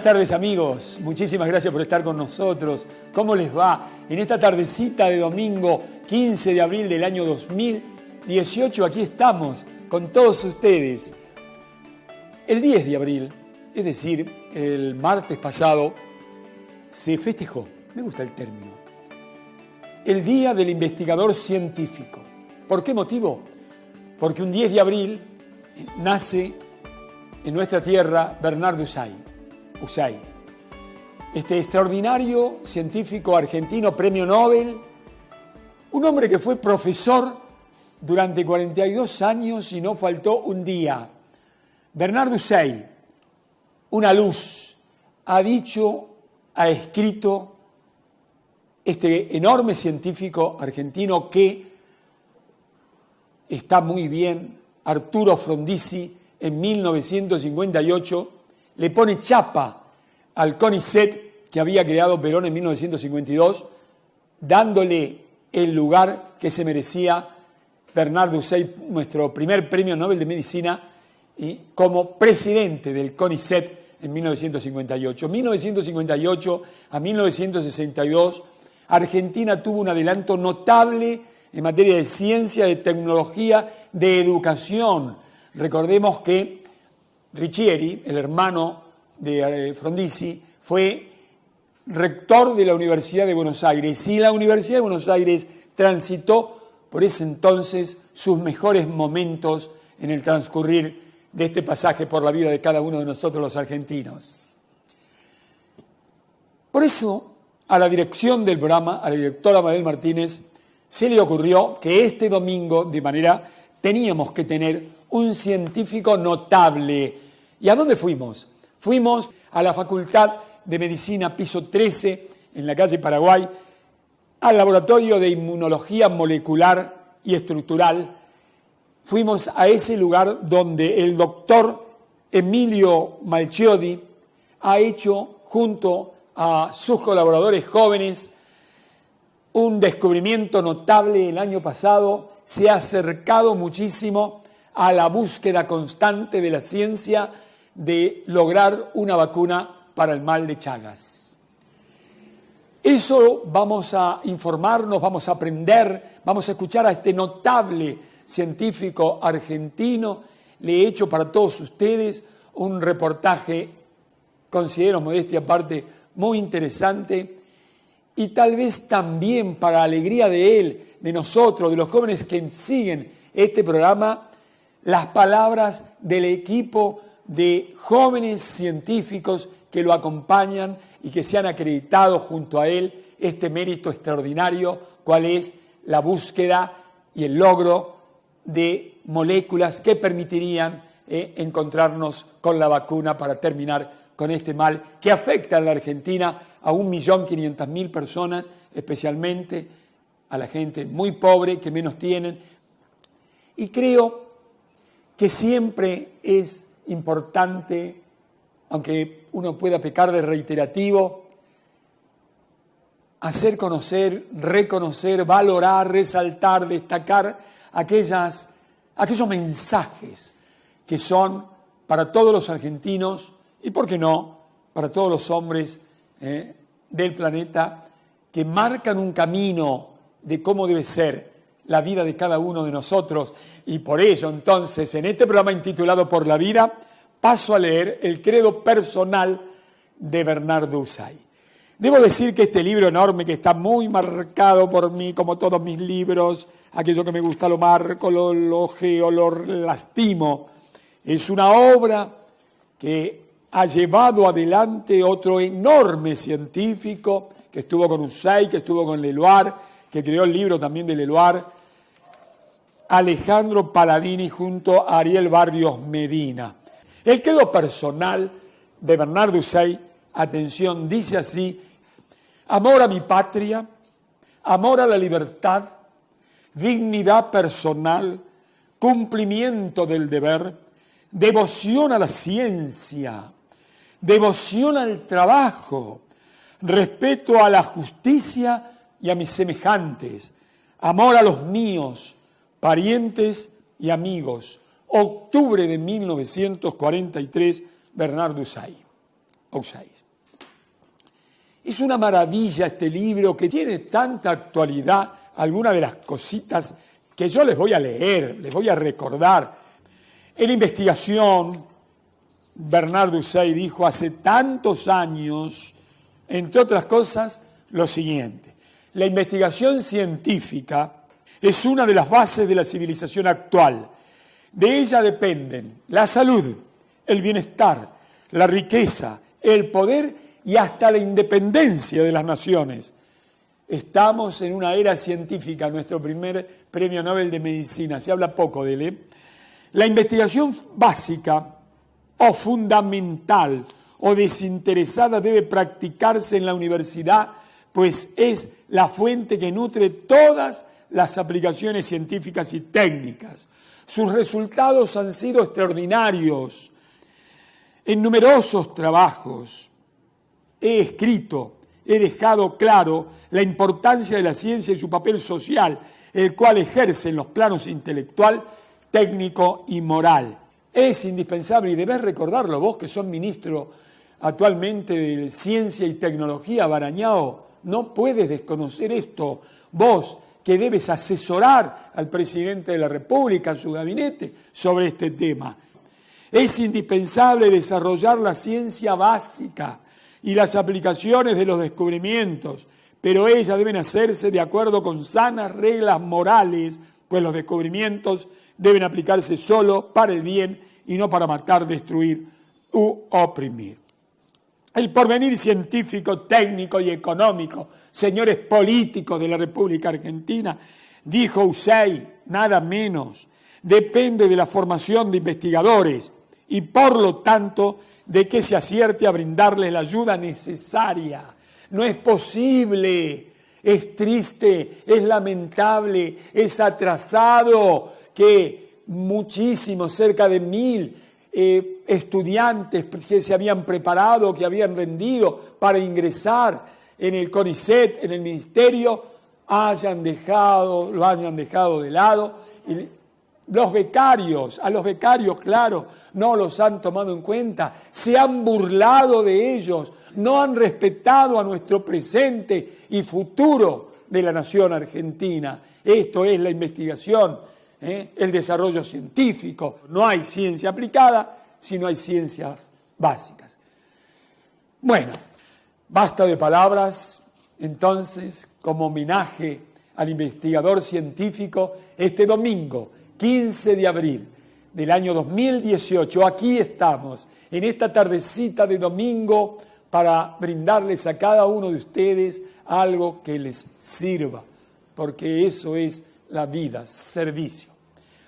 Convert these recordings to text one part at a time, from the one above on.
tardes, amigos. Muchísimas gracias por estar con nosotros. ¿Cómo les va? En esta tardecita de domingo 15 de abril del año 2018, aquí estamos con todos ustedes. El 10 de abril, es decir, el martes pasado, se festejó, me gusta el término, el Día del Investigador Científico. ¿Por qué motivo? Porque un 10 de abril nace en nuestra tierra Bernard Usai, este extraordinario científico argentino, premio Nobel, un hombre que fue profesor durante 42 años y no faltó un día. Bernard Usai, una luz, ha escrito este enorme científico argentino que está muy bien. Arturo Frondizi, en 1958, le pone chapa al CONICET que había creado Perón en 1952, dándole el lugar que se merecía Bernard Usai, nuestro primer premio Nobel de Medicina, y como presidente del CONICET en 1958. 1958 a 1962, Argentina tuvo un adelanto notable en materia de ciencia, de tecnología, de educación. Recordemos que Riccieri, el hermano de Frondizi, fue rector de la Universidad de Buenos Aires y la Universidad de Buenos Aires transitó por ese entonces sus mejores momentos en el transcurrir de este pasaje por la vida de cada uno de nosotros los argentinos. Por eso, a la dirección del programa, a la directora Mabel Martínez, se le ocurrió que este domingo, teníamos que tener un científico notable. ¿Y a dónde fuimos? Fuimos a la Facultad de Medicina, piso 13, en la calle Paraguay, al Laboratorio de Inmunología Molecular y Estructural. Fuimos a ese lugar donde el doctor Emilio Malchiodi ha hecho, junto a sus colaboradores jóvenes, un descubrimiento notable. El año pasado se ha acercado muchísimo a la búsqueda constante de la ciencia de lograr una vacuna para el mal de Chagas. Eso vamos a informarnos, vamos a aprender, vamos a escuchar a este notable científico argentino. Le he hecho para todos ustedes un reportaje, considero modestia aparte, muy interesante, y tal vez también para alegría de él, de nosotros, de los jóvenes que siguen este programa, las palabras del equipo de jóvenes científicos que lo acompañan y que se han acreditado junto a él este mérito extraordinario, cual es la búsqueda y el logro de moléculas que permitirían encontrarnos con la vacuna para terminar con este mal que afecta en la Argentina a 1.500.000 personas, especialmente a la gente muy pobre que menos tienen. Y creo que siempre es importante, aunque uno pueda pecar de reiterativo, hacer conocer, reconocer, valorar, resaltar, destacar aquellos mensajes que son para todos los argentinos y, ¿por qué no?, para todos los hombres del planeta, que marcan un camino de cómo debe ser la vida de cada uno de nosotros. Y por ello, entonces, en este programa intitulado Por la Vida, paso a leer el credo personal de Bernard Usai. Debo decir que este libro enorme, que está muy marcado por mí, como todos mis libros, aquello que me gusta lo marco, lo elogio, lo lastimo, es una obra que ha llevado adelante otro enorme científico que estuvo con Usai, que estuvo con Leloir, que creó el libro también de Leloir, Alejandro Paladini junto a Ariel Barrios Medina. El credo personal de Bernard Usai, atención, dice así: amor a mi patria, amor a la libertad, dignidad personal, cumplimiento del deber, devoción a la ciencia, devoción al trabajo, respeto a la justicia y a mis semejantes, amor a los míos, parientes y amigos. Octubre de 1943, Bernard Usai. Aussáiz. Es una maravilla este libro que tiene tanta actualidad, algunas de las cositas que yo les voy a leer, les voy a recordar. En la investigación, Bernard Aussáiz dijo hace tantos años, entre otras cosas, lo siguiente: la investigación científica es una de las bases de la civilización actual. De ella dependen la salud, el bienestar, la riqueza, el poder y hasta la independencia de las naciones. Estamos en una era científica, nuestro primer premio Nobel de Medicina, se habla poco de él. La investigación básica o fundamental o desinteresada debe practicarse en la universidad, pues es la fuente que nutre todas las aplicaciones científicas y técnicas. Sus resultados han sido extraordinarios. En numerosos trabajos he escrito, he dejado claro la importancia de la ciencia y su papel social, el cual ejerce en los planos intelectual, técnico y moral. Es indispensable, y debes recordarlo vos que sos ministro actualmente de Ciencia y Tecnología, Barañao, no puedes desconocer esto. Vos que debes asesorar al presidente de la República, a su gabinete, sobre este tema. Es indispensable desarrollar la ciencia básica y las aplicaciones de los descubrimientos, pero ellas deben hacerse de acuerdo con sanas reglas morales, pues los descubrimientos deben aplicarse solo para el bien y no para matar, destruir u oprimir. El porvenir científico, técnico y económico, señores políticos de la República Argentina, dijo Aussáiz, nada menos, depende de la formación de investigadores y por lo tanto de que se acierte a brindarles la ayuda necesaria. No es posible, es triste, es lamentable, es atrasado que muchísimos, cerca de 1000 estudiantes que se habían preparado, que habían rendido para ingresar en el CONICET, en el ministerio, lo hayan dejado de lado. Y a los becarios, claro, no los han tomado en cuenta, se han burlado de ellos, no han respetado a nuestro presente y futuro de la nación argentina. Esto es la investigación, el desarrollo científico. No hay ciencia aplicada si no hay ciencias básicas. Bueno, basta de palabras. Entonces, como homenaje al investigador científico, este domingo, 15 de abril del año 2018, aquí estamos, en esta tardecita de domingo, para brindarles a cada uno de ustedes algo que les sirva, porque eso es la vida, servicio.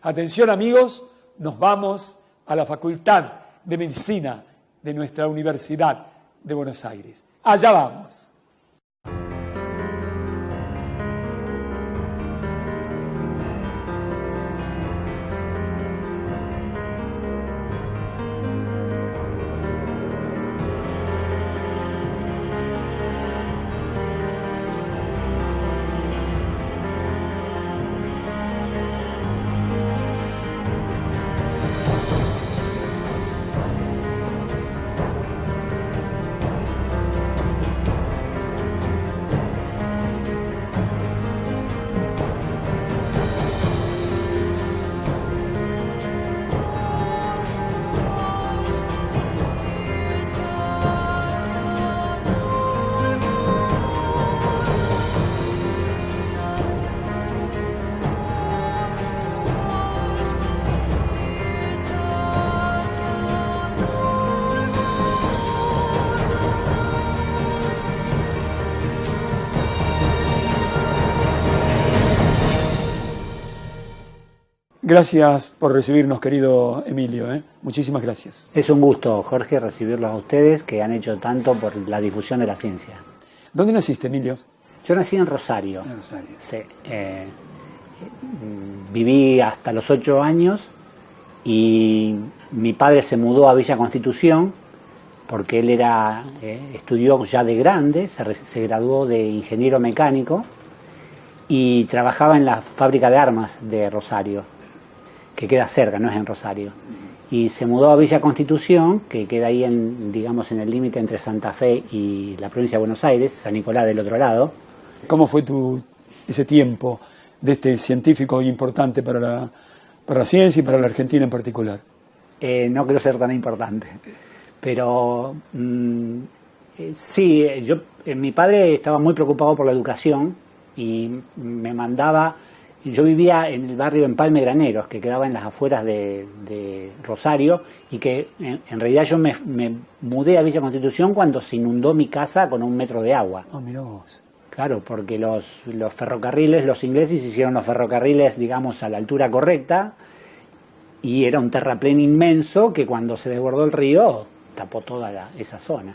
Atención amigos, nos vamos a la Facultad de Medicina de nuestra Universidad de Buenos Aires. Allá vamos. Gracias por recibirnos, querido Emilio. Muchísimas gracias. Es un gusto, Jorge, recibirlos a ustedes que han hecho tanto por la difusión de la ciencia. ¿Dónde naciste, Emilio? Yo nací en Rosario. En Rosario. Sí. Viví hasta los 8 años y mi padre se mudó a Villa Constitución porque él estudió ya de grande, se graduó de ingeniero mecánico y trabajaba en la fábrica de armas de Rosario, que queda cerca, no es en Rosario. y se mudó a Villa Constitución, que queda ahí digamos, en el límite entre Santa Fe y la provincia de Buenos Aires, San Nicolás del otro lado. ¿Cómo fue ese tiempo de este científico importante para la ciencia y para la Argentina en particular? No quiero ser tan importante, pero sí, mi padre estaba muy preocupado por la educación y me mandaba. Yo vivía en el barrio Empalme Graneros, que quedaba en las afueras de Rosario, y que en realidad yo me mudé a Villa Constitución cuando se inundó mi casa con 1 metro de agua. Ah, mirá vos. Claro, porque los ferrocarriles, los ingleses hicieron los ferrocarriles, digamos, a la altura correcta, y era un terraplén inmenso que cuando se desbordó el río tapó toda esa zona.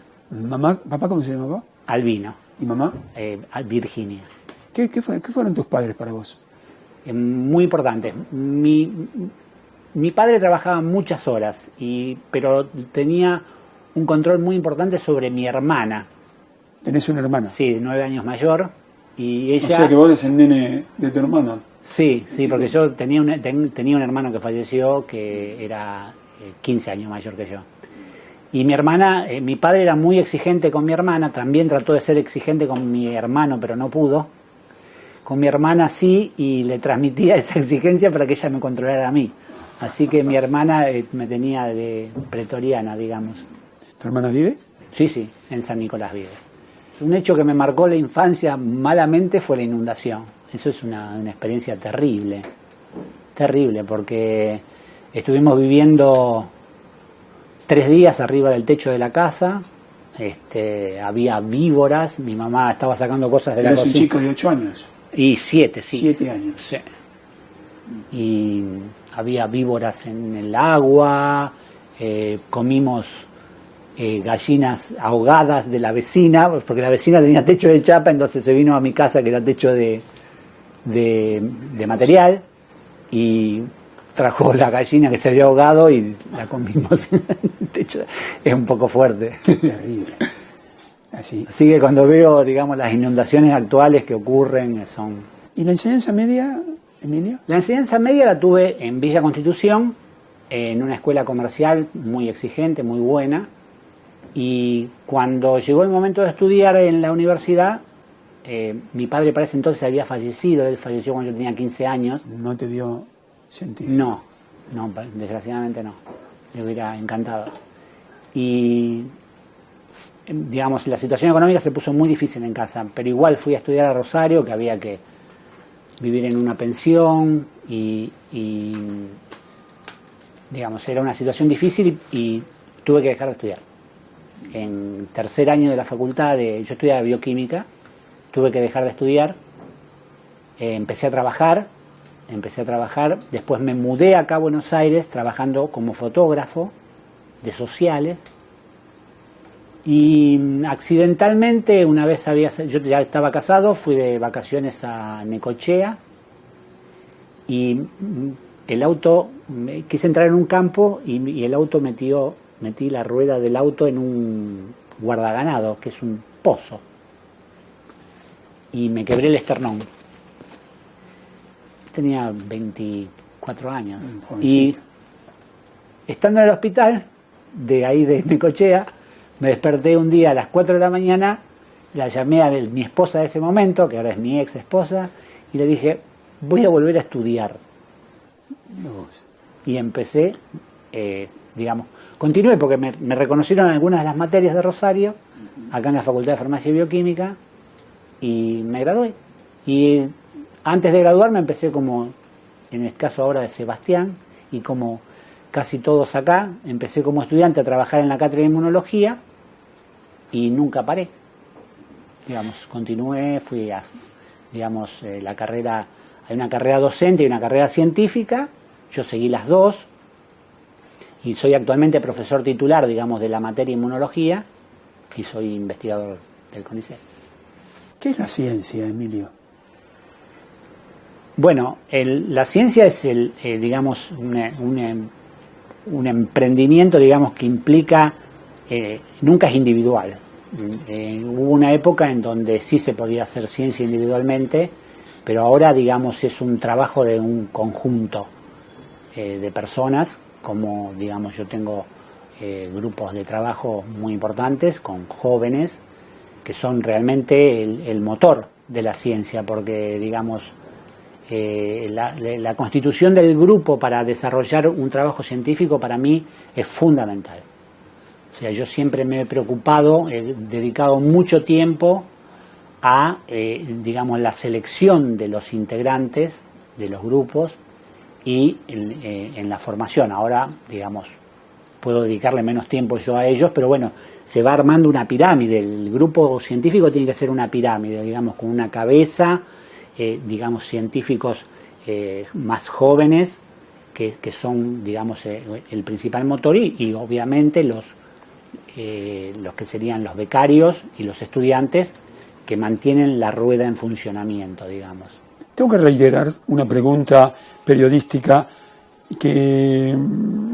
¿Papá cómo se llamaba? Albino. ¿Y mamá? Virginia. ¿Qué fueron tus padres para vos? Muy importante. Mi padre trabajaba muchas horas, pero tenía un control muy importante sobre mi hermana. ¿Tenés una hermana? Sí, 9 años mayor. Y ella... O sea que vos eres el nene de tu hermana. Sí, porque yo tenía un hermano que falleció que era 15 años mayor que yo. Y mi hermana, mi padre era muy exigente con mi hermana, también trató de ser exigente con mi hermano, pero no pudo. Con mi hermana sí, y le transmitía esa exigencia para que ella me controlara a mí. Así que mi hermana me tenía de pretoriana, digamos. ¿Tu hermana vive? Sí, en San Nicolás vive. Un hecho que me marcó la infancia malamente fue la inundación. Eso es una experiencia terrible, porque estuvimos viviendo 3 días arriba del techo de la casa, había víboras, mi mamá estaba sacando cosas de la cocina. ¿Eres un chico de 8 años? Y 7, sí. 7 años. Sí. Y había víboras en el agua, comimos gallinas ahogadas de la vecina, porque la vecina tenía techo de chapa, entonces se vino a mi casa que era techo de material, y trajo la gallina que se había ahogado y la comimos en el techo. Es un poco fuerte. Terrible. Así que cuando veo, digamos, las inundaciones actuales que ocurren son... ¿Y la enseñanza media, Emilio? La enseñanza media la tuve en Villa Constitución, en una escuela comercial muy exigente, muy buena, y cuando llegó el momento de estudiar en la universidad, mi padre para ese entonces había fallecido, él falleció cuando yo tenía 15 años. ¿No te dio científico? No, desgraciadamente no, me hubiera encantado. Y digamos, la situación económica se puso muy difícil en casa, pero igual fui a estudiar a Rosario, que había que vivir en una pensión y digamos, era una situación difícil y tuve que dejar de estudiar. En 3er año de la facultad, yo estudiaba bioquímica, tuve que dejar de estudiar, empecé a trabajar, después me mudé acá a Buenos Aires trabajando como fotógrafo de sociales, y accidentalmente una vez yo ya estaba casado, fui de vacaciones a Necochea y el auto, quise entrar en un campo y el auto metí la rueda del auto en un guardaganado, que es un pozo, y me quebré el esternón. Tenía 24 años. Y estando en el hospital de ahí de Necochea, me desperté un día a las 4 de la mañana, la llamé a mi esposa de ese momento, que ahora es mi ex esposa, y le dije, voy a volver a estudiar. Y empecé, digamos, continué porque me reconocieron algunas de las materias de Rosario, acá en la Facultad de Farmacia y Bioquímica, y me gradué. Y antes de graduarme empecé como, en el caso ahora de Sebastián, y como casi todos acá, empecé como estudiante a trabajar en la cátedra de inmunología y nunca paré. Digamos, continué, fui a, digamos, la carrera, hay una carrera docente y una carrera científica, yo seguí las dos y soy actualmente profesor titular, digamos, de la materia inmunología y soy investigador del CONICET. ¿Qué es la ciencia, Emilio? Bueno, la ciencia es digamos, un emprendimiento, digamos, que implica, nunca es individual. Hubo una época en donde sí se podía hacer ciencia individualmente, pero ahora, digamos, es un trabajo de un conjunto de personas como, digamos, yo tengo grupos de trabajo muy importantes con jóvenes que son realmente el motor de la ciencia, porque, digamos, la constitución del grupo para desarrollar un trabajo científico para mí es fundamental. O sea, yo siempre me he preocupado, he dedicado mucho tiempo a, digamos, la selección de los integrantes de los grupos y en la formación. Ahora, digamos, puedo dedicarle menos tiempo yo a ellos, pero bueno, se va armando una pirámide. El grupo científico tiene que ser una pirámide, digamos, con una cabeza, digamos, científicos más jóvenes, que son, digamos, el principal motor, y obviamente los que serían los becarios y los estudiantes que mantienen la rueda en funcionamiento, digamos. Tengo que reiterar una pregunta periodística que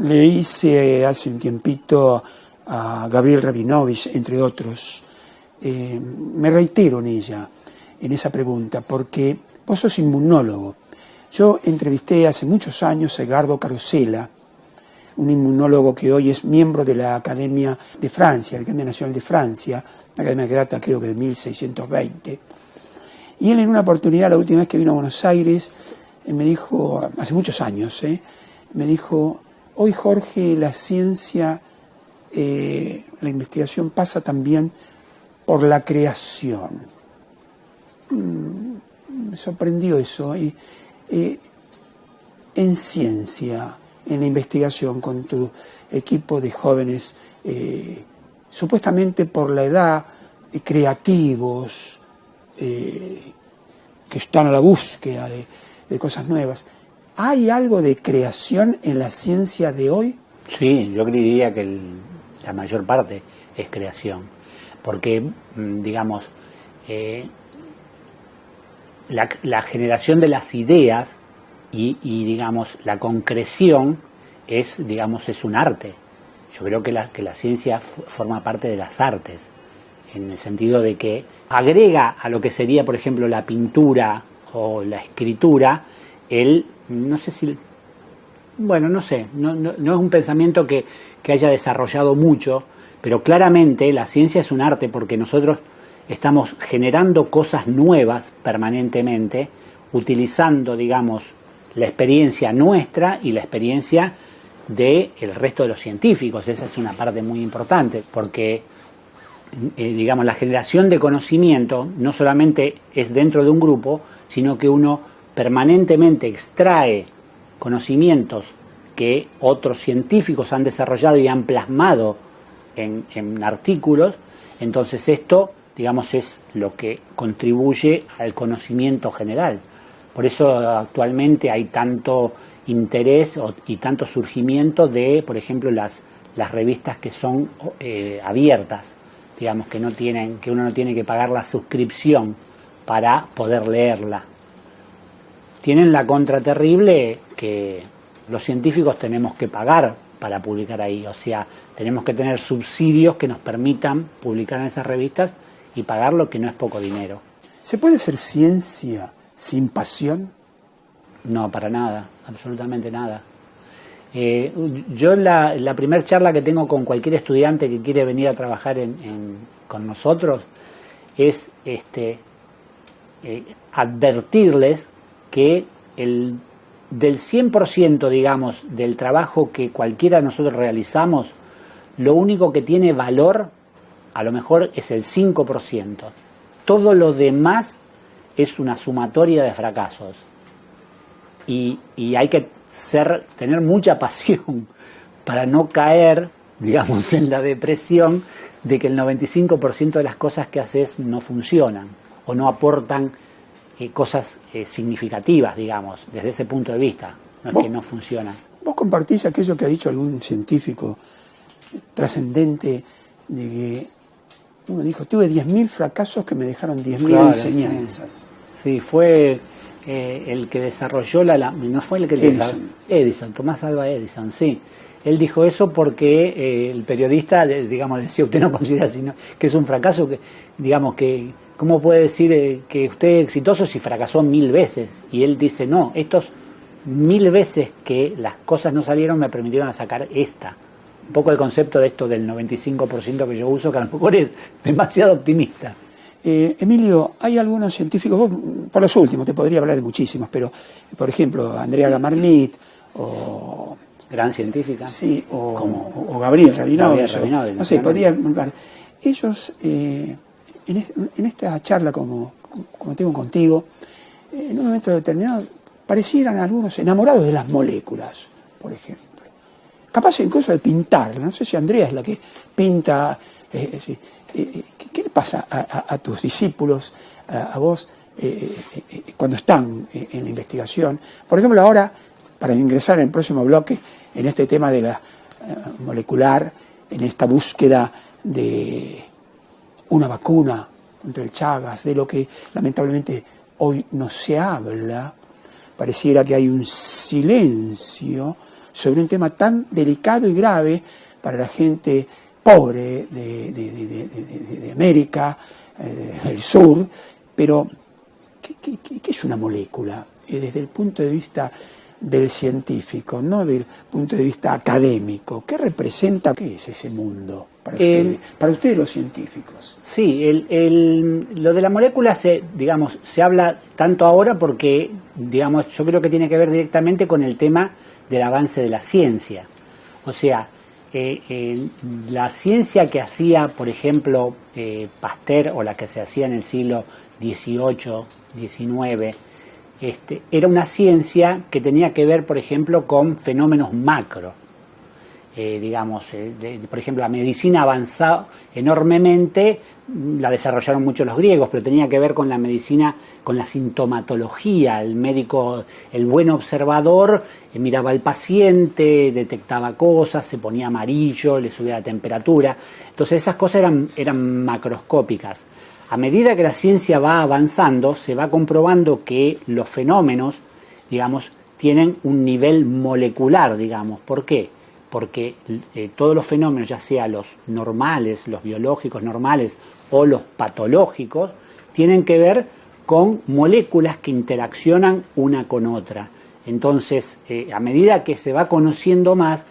le hice hace un tiempito a Gabriel Rabinovich, entre otros. Me reitero en ella, en esa pregunta, porque vos sos inmunólogo. Yo entrevisté hace muchos años a Edgardo Carosella, un inmunólogo que hoy es miembro de la Academia de Francia, la Academia Nacional de Francia, una academia que data creo que de 1620. Y él en una oportunidad, la última vez que vino a Buenos Aires, me dijo, hace muchos años, me dijo, hoy Jorge, la ciencia, la investigación pasa también por la creación. Me sorprendió eso. Y, en ciencia, en la investigación, con tu equipo de jóvenes, supuestamente por la edad, creativos, que están a la búsqueda de cosas nuevas. ¿Hay algo de creación en la ciencia de hoy? Sí, yo diría que la mayor parte es creación, porque, digamos, la generación de las ideas y digamos, la concreción es un arte. Yo creo que la ciencia forma parte de las artes, en el sentido de que agrega a lo que sería, por ejemplo, la pintura o la escritura, no sé, no es un pensamiento que haya desarrollado mucho, pero claramente la ciencia es un arte porque nosotros estamos generando cosas nuevas permanentemente, utilizando, digamos, la experiencia nuestra y la experiencia del resto de los científicos. Esa es una parte muy importante, porque digamos, la generación de conocimiento no solamente es dentro de un grupo, sino que uno permanentemente extrae conocimientos que otros científicos han desarrollado y han plasmado en artículos. Entonces esto, digamos, es lo que contribuye al conocimiento general. Por eso actualmente hay tanto interés y tanto surgimiento de, por ejemplo, las revistas que son abiertas, digamos, que uno no tiene que pagar la suscripción para poder leerla. Tienen la contra terrible que los científicos tenemos que pagar para publicar ahí, o sea, tenemos que tener subsidios que nos permitan publicar en esas revistas y pagar lo que no es poco dinero. ¿Se puede hacer ciencia sin pasión? No, para nada, absolutamente nada. Yo la primera charla que tengo con cualquier estudiante que quiere venir a trabajar con nosotros es advertirles que del 100%, digamos, del trabajo que cualquiera de nosotros realizamos, lo único que tiene valor a lo mejor es el 5%. Todo lo demás es una sumatoria de fracasos. Y hay que tener mucha pasión para no caer, digamos, en la depresión de que el 95% de las cosas que haces no funcionan o no aportan cosas significativas, digamos, desde ese punto de vista. No es que no funcionan. ¿Vos compartís aquello que ha dicho algún científico trascendente de que uno dijo, tuve 10.000 fracasos que me dejaron 10.000 enseñanzas? Sí, fue el que desarrolló no fue el que Edison, Tomás Alva Edison, sí. Él dijo eso porque el periodista, digamos, decía, usted no considera que es un fracaso, que digamos que ¿cómo puede decir que usted es exitoso si fracasó 1000 veces? Y él dice, no, estos 1000 veces que las cosas no salieron me permitieron sacar esta. Un poco el concepto de esto del 95% que yo uso, que a lo mejor es demasiado optimista. Emilio, hay algunos científicos, vos, por los últimos, te podría hablar de muchísimos, pero por ejemplo, Andrea Gamarlit o... Gran científica. Sí, o Gabriel Rabinovich. No sé, podría hablar. Ellos, en esta charla como tengo contigo, en un momento determinado, parecieran algunos enamorados de las moléculas, por ejemplo. Capaz incluso de pintar, no sé si Andrea es la que pinta. ¿Qué le pasa a tus discípulos, a vos, cuando están en la investigación? Por ejemplo, ahora, para ingresar en el próximo bloque, en este tema de la molecular, en esta búsqueda de una vacuna contra el Chagas, de lo que lamentablemente hoy no se habla, pareciera que hay un silencio sobre un tema tan delicado y grave para la gente pobre de América, del sur, pero ¿qué es una molécula? Desde el punto de vista del científico, no del punto de vista académico. ¿Qué representa? ¿Qué es ese mundo para ustedes los científicos? Sí, lo de la molécula se habla tanto ahora porque, yo creo que tiene que ver directamente con el tema del avance de la ciencia. O sea, la ciencia que hacía, por ejemplo, Pasteur, o la que se hacía en el siglo XVIII, XIX, era una ciencia que tenía que ver, por ejemplo, con fenómenos macro. Por ejemplo, la medicina avanzó enormemente, la desarrollaron mucho los griegos, pero tenía que ver con la medicina, con la sintomatología. El médico, el buen observador, miraba al paciente, detectaba cosas, se ponía amarillo, le subía la temperatura. Entonces esas cosas eran macroscópicas. A medida que la ciencia va avanzando, se va comprobando que los fenómenos, tienen un nivel molecular, ¿Por qué? Porque todos los fenómenos, ya sea los normales, los biológicos normales o los patológicos, tienen que ver con moléculas que interaccionan una con otra. Entonces, a medida que se va conociendo más,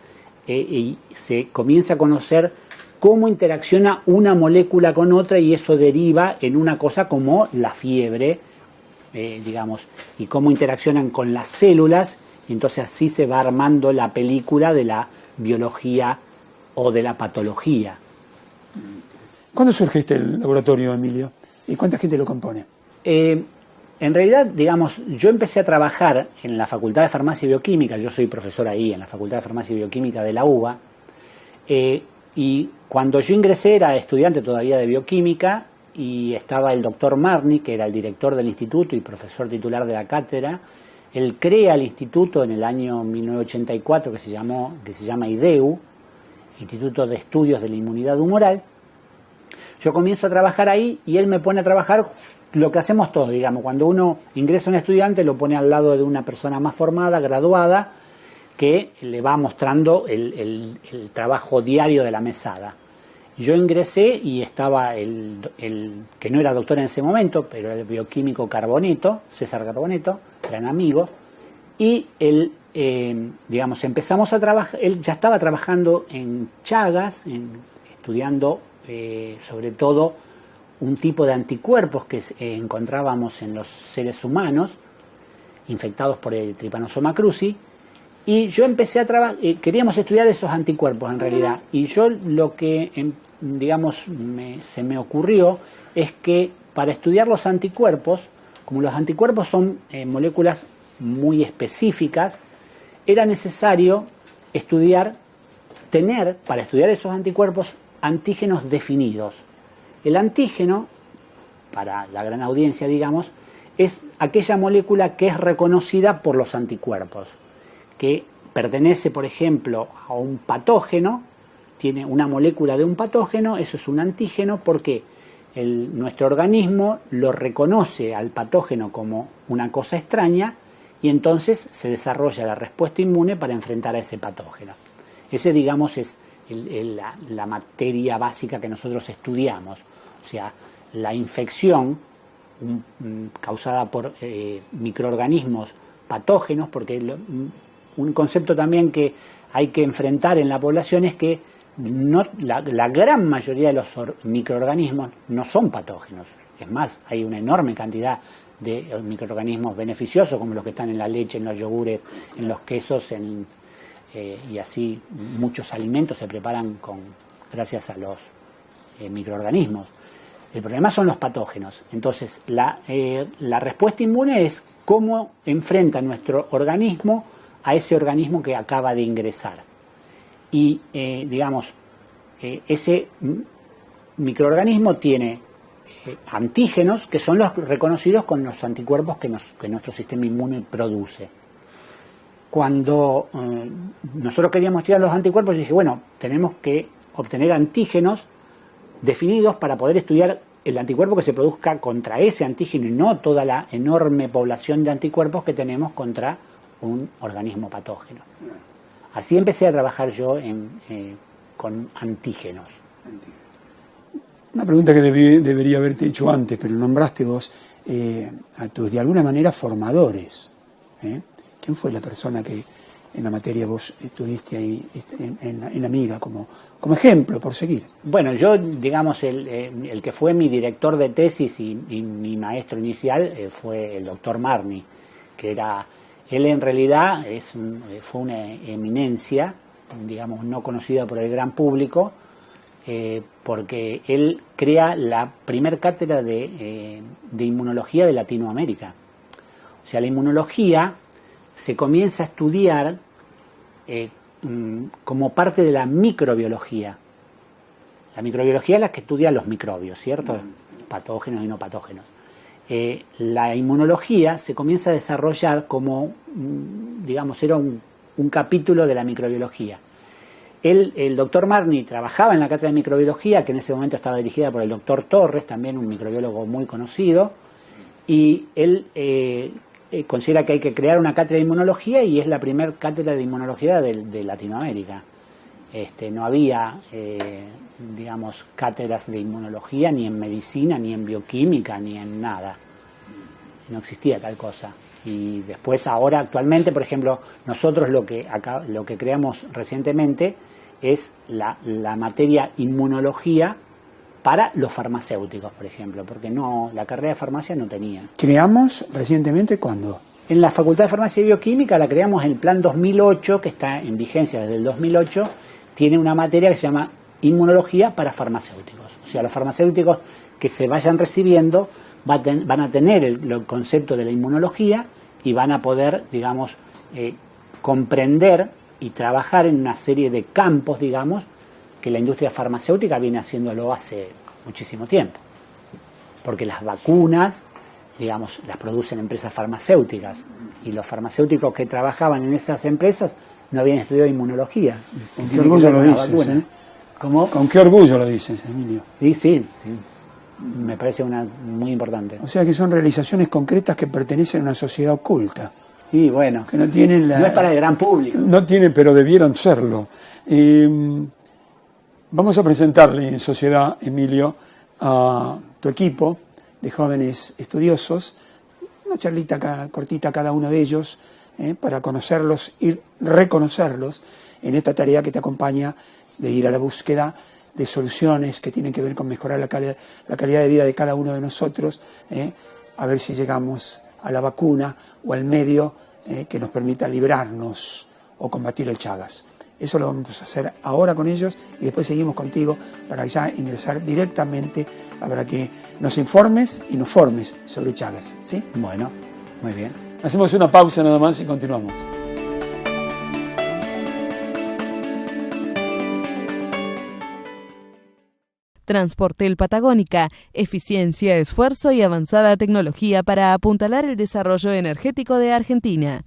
y se comienza a conocer cómo interacciona una molécula con otra, y eso deriva en una cosa como la fiebre, y cómo interaccionan con las células, y entonces así se va armando la película de la biología o de la patología. ¿Cuándo surge este laboratorio, Emilio? ¿Y cuánta gente lo compone? En realidad, yo empecé a trabajar en la Facultad de Farmacia y Bioquímica, yo soy profesor ahí en la Facultad de Farmacia y Bioquímica de la UBA, y cuando yo ingresé era estudiante todavía de bioquímica, y estaba el doctor Marni, que era el director del instituto y profesor titular de la cátedra. Él crea el instituto en el año 1984, que se llama IDEU, Instituto de Estudios de la Inmunidad Humoral. Yo comienzo a trabajar ahí y él me pone a trabajar lo que hacemos todos, cuando uno ingresa a un estudiante lo pone al lado de una persona más formada, graduada, que le va mostrando el trabajo diario de la mesada. Yo ingresé y estaba el que no era doctor en ese momento, pero el bioquímico Carboneto, César Carboneto, gran amigo, y él, empezamos a trabajar. Él ya estaba trabajando en Chagas, estudiando sobre todo un tipo de anticuerpos que encontrábamos en los seres humanos infectados por el Trypanosoma cruzi, y yo empecé a trabajar, queríamos estudiar esos anticuerpos en realidad, y yo lo que se me ocurrió es que para estudiar los anticuerpos, como los anticuerpos son moléculas muy específicas, era necesario para estudiar esos anticuerpos, antígenos definidos. El antígeno, para la gran audiencia, es aquella molécula que es reconocida por los anticuerpos, que pertenece, por ejemplo, a un patógeno, tiene una molécula de un patógeno, eso es un antígeno, porque nuestro organismo lo reconoce al patógeno como una cosa extraña, y entonces se desarrolla la respuesta inmune para enfrentar a ese patógeno. Ese, es la materia básica que nosotros estudiamos. O sea, la infección causada por microorganismos patógenos, porque un concepto también que hay que enfrentar en la población es que la gran mayoría de los microorganismos no son patógenos. Es más, hay una enorme cantidad de microorganismos beneficiosos, como los que están en la leche, en los yogures, en los quesos, y así muchos alimentos se preparan gracias a los microorganismos. El problema son los patógenos. Entonces, la respuesta inmune es cómo enfrenta nuestro organismo a ese organismo que acaba de ingresar. Y, ese microorganismo tiene antígenos, que son los reconocidos con los anticuerpos que nuestro sistema inmune produce. Cuando nosotros queríamos estudiar los anticuerpos, yo dije, bueno, tenemos que obtener antígenos definidos para poder estudiar el anticuerpo que se produzca contra ese antígeno y no toda la enorme población de anticuerpos que tenemos contra un organismo patógeno. Así empecé a trabajar yo con antígenos. Una pregunta que debería haberte hecho antes, pero nombraste vos a tus, de alguna manera, formadores. ¿Quién fue la persona que en la materia vos estuviste ahí en la mira como ejemplo, por seguir? Bueno, yo, digamos, el que fue mi director de tesis y mi maestro inicial fue el doctor Marni, que él en realidad fue una eminencia, digamos, no conocida por el gran público, porque él crea la primer cátedra de inmunología de Latinoamérica. O sea, la inmunología se comienza a estudiar como parte de la microbiología. La microbiología es la que estudia los microbios, ¿cierto? Patógenos y no patógenos. La inmunología se comienza a desarrollar como, digamos, era un capítulo de la microbiología. El doctor Marni trabajaba en la cátedra de microbiología, que en ese momento estaba dirigida por el doctor Torres, también un microbiólogo muy conocido, y él considera que hay que crear una cátedra de inmunología y es la primera cátedra de inmunología de Latinoamérica. No había, digamos, cátedras de inmunología ni en medicina, ni en bioquímica, ni en nada. No existía tal cosa. Y después, ahora, actualmente, por ejemplo, nosotros lo que creamos recientemente es la materia inmunología para los farmacéuticos, por ejemplo, porque la carrera de farmacia no tenía. ¿Creamos recientemente cuándo? En la Facultad de Farmacia y Bioquímica la creamos en el Plan 2008, que está en vigencia desde el 2008, tiene una materia que se llama Inmunología para farmacéuticos. O sea, los farmacéuticos que se vayan recibiendo van a tener el concepto de la inmunología y van a poder, digamos, comprender y trabajar en una serie de campos, digamos, que la industria farmacéutica viene haciéndolo hace muchísimo tiempo. Porque las vacunas, digamos, las producen empresas farmacéuticas y los farmacéuticos que trabajaban en esas empresas no habían estudiado inmunología. ¿Con qué orgullo lo dices? ¿Cómo? ¿Con qué orgullo lo dices, Emilio? Sí. Me parece muy importante. O sea que son realizaciones concretas que pertenecen a una sociedad oculta. Y bueno, que no tienen no es para el gran público. No tienen, pero debieron serlo. Vamos a presentarle en sociedad, Emilio, a tu equipo de jóvenes estudiosos, una charlita cortita a cada uno de ellos, para conocerlos y reconocerlos en esta tarea que te acompaña de ir a la búsqueda de soluciones que tienen que ver con mejorar la calidad de vida de cada uno de nosotros, a ver si llegamos a la vacuna o al medio que nos permita librarnos o combatir el Chagas. Eso lo vamos a hacer ahora con ellos y después seguimos contigo para ya ingresar directamente para que nos informes y nos formes sobre Chagas, ¿sí? Bueno, muy bien. Hacemos una pausa nada más y continuamos. Transportel Patagónica, eficiencia, esfuerzo y avanzada tecnología para apuntalar el desarrollo energético de Argentina.